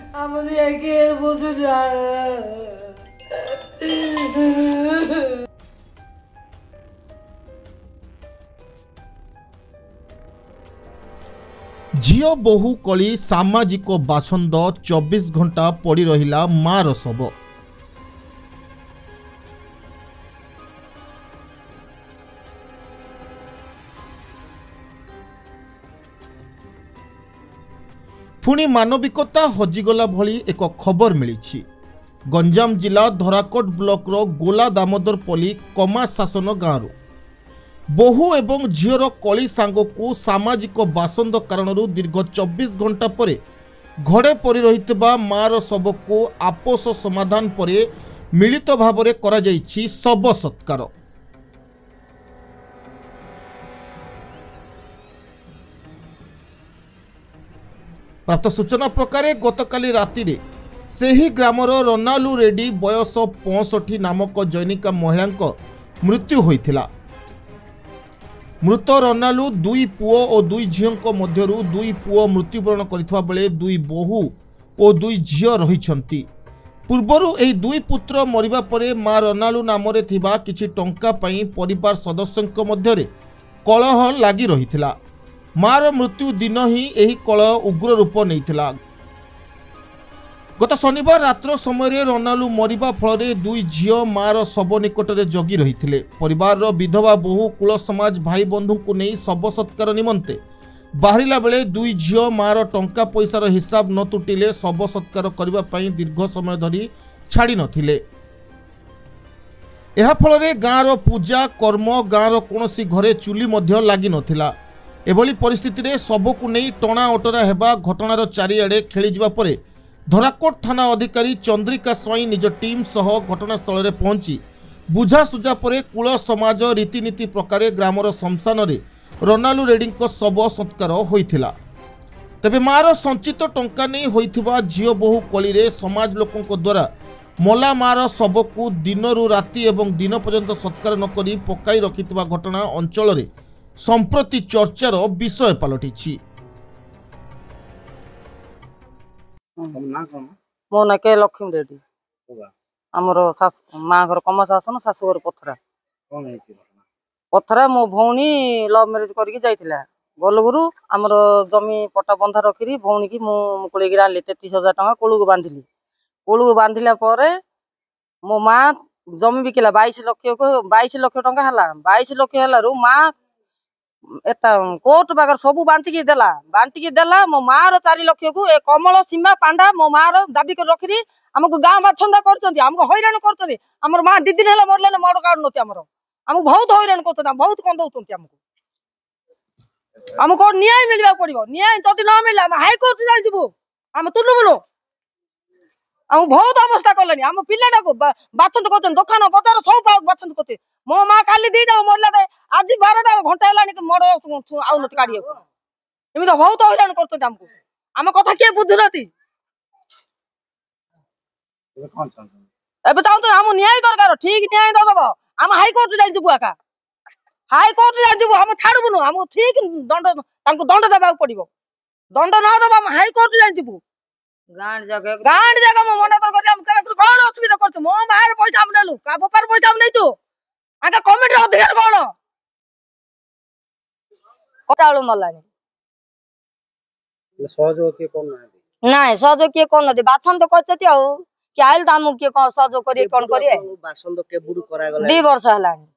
ଆମର ଏକେ ବୁଝୁନା झियो बहु कली सामाजिक बासंद 24 घंटा पड़ी रहिला मार शव। पुणी मानविकता हजिगला भली एक खबर मिली। गंजाम जिला धराकोट ब्लॉक रो गोला दामोदर पल्ली कमा शासन गाँव बहु एवं झीर कली सांग को सामाजिक बासंद कारण दीर्घ 24 घंटा पर घड़े पड़ी रही मार शव को आपोष समाधान पर मिलित भाव करा जाइछि शव सत्कार। प्राप्त सूचना प्रकार गतकाली राति रे सेही ग्रामर रोनालू रेड्डी बयस 65 नामक जैनिका महिला मृत्यु होइथिला। मृत रोनालू दुई पुओ और दुई झीओं मध्यरु दुई पुओ मृत्युवरण करिथवा बेले दुई बहु और दुई झीओ रहिछंती। पूर्वरु एही दुई पुत्र मरिबा परे मा रोनालू नामरे थिबा किछि टंका पई परिवार सदस्यंक मध्यरे कलह लागी रहिथिला। मार मृत्यु दिन ही एही कलह उग्र रूप नैथिला। गत शनिवार रात्र समय रोनालू मरिबा फल दुई झीओ मार शव निकट में जगी रही। परिवार विधवा बहु कुल समाज भाई बंधु को नहीं शव सत्कार निमंते बाहरिला बेले दुई झीओ मार टंका पैसार हिसाब न तुटिले शव सत्कार करबा पई दीर्घ समय धरी छाड़ी नथिले। एहा फल गाँव पूजा कर्म गाँव कोनोसी घरे चुली मध्य लागी नथिला। एभली परिस्थिति रे शव को नहीं टणा ओटरा हेबा घटनार चारिआडे खेली जिबा परे धराकोट थाना अधिकारी चंद्रिका स्वाई निज टीम सह घटनास्थल में पहुंची बुझासुझा पर कुल समाज रीतिनीति प्रकार ग्रामर शमशान रे रोनालू रेड्डी शव सत्कार होइथिला। तेबे मार संचित टंका नहीं होइथिबा झियो बहु कली रे समाज लोकंक द्वारा मला मार शव को दिनरु राति एवं दिन पर्यंत सत्कार न करी पकाई रखिथिबा घटना अंचल रे संप्रति चर्चार विषय पलटिछि। मो ना के लक्ष्मी रेड्डी आमर माँ घर कमा शासन शाशुघर पथरा पथरा मो भौणी लव मैरेज करके जाइथिला गलगुरु आमर जमी पट्टा बंधा रखी भौणी की मुकुले आनी 33,000 टका कोलू बांधिली। कोलू बांधिला मो माँ जमी बिकिला 22 लक्ष टका है 22 लक्ष है माँ एता कोर्ट बागर सबू बांटिकी देला मो मार 4 लक्ष को कमल सीमा पांडा मो मार दाबी कर रखी आमको गाँव बाछंदा करछंती आमको हैरान करछंती। हमर माँ 2 दिन हेला मरले मड कार्ड नथि आमको बहुत हैरान करछंती बहुत कंदौछंती आमको न्याय मिलबा पड़िबो। न्याय जदि न मिलला हम हाई कोर्ट जाई जिवो हम तुलु बोलो हम बहुत अवस्था कलेनी हम पिलाटा को बाछंद करछन दुकान बाजार सब बाछंद करते मो माँ काली 2टा मरला आज 12टा घंटा हेलानी मड आउ नथि काढियो एमितो बहुत हैरान करछंती हमको हम कथा के बुझुनती एबे चाहतो हम न्याय दरकार ठीक न्याय दबो हम हाई कोर्ट जाई जिवो आका हाई कोर्ट जाई जिवो हम छाड़बुनु हम ठीक दंड तांको दंड देबा पड़िबो दंड न देबा हम हाई कोर्ट जाई जिवो गांड जगह मो मना तर करी हम कलेक्टर कोन असुविधा करछ मो बाहर पैसा हम नेलु का बपार पैसा हम नैछु आका कमिटी रो अधिकार कोन कटाळु मलानी सहयोग के कोन नाही सहयोग के कोन नदी बाछन तो कहछती आ कि आइल त हम के कोन सहयोग करी कोन करी बासन तो के बुडु करा गला 2 वर्ष हलानी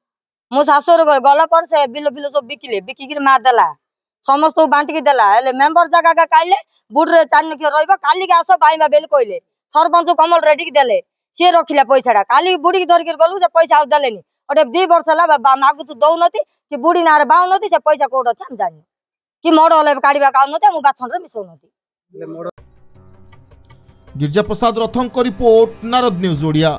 मो सासुर गला पर से बिलो सब बिकिले मार देला समस्त बांटिकी देला हेले मेंबर जगह का काइले बुडरे 4 लक्ष रहइबो काली के आसो बाईमा बेल कइले सरपंच कमल रेड्डी के देले से रखिला पैसाटा काली बुडी के धरके गलु से पैसा आ देलेनी अटे 2 वर्ष हला मागु तो दउ नथि कि बुडी नारे बाउ नथि से पैसा कोड छ हम जानि कि मोड हले काढिबा का नथि मु बाछन रे मिसौ नथि। गिरजा प्रसाद रथंक रिपोर्ट नारद न्यूज ओडिया।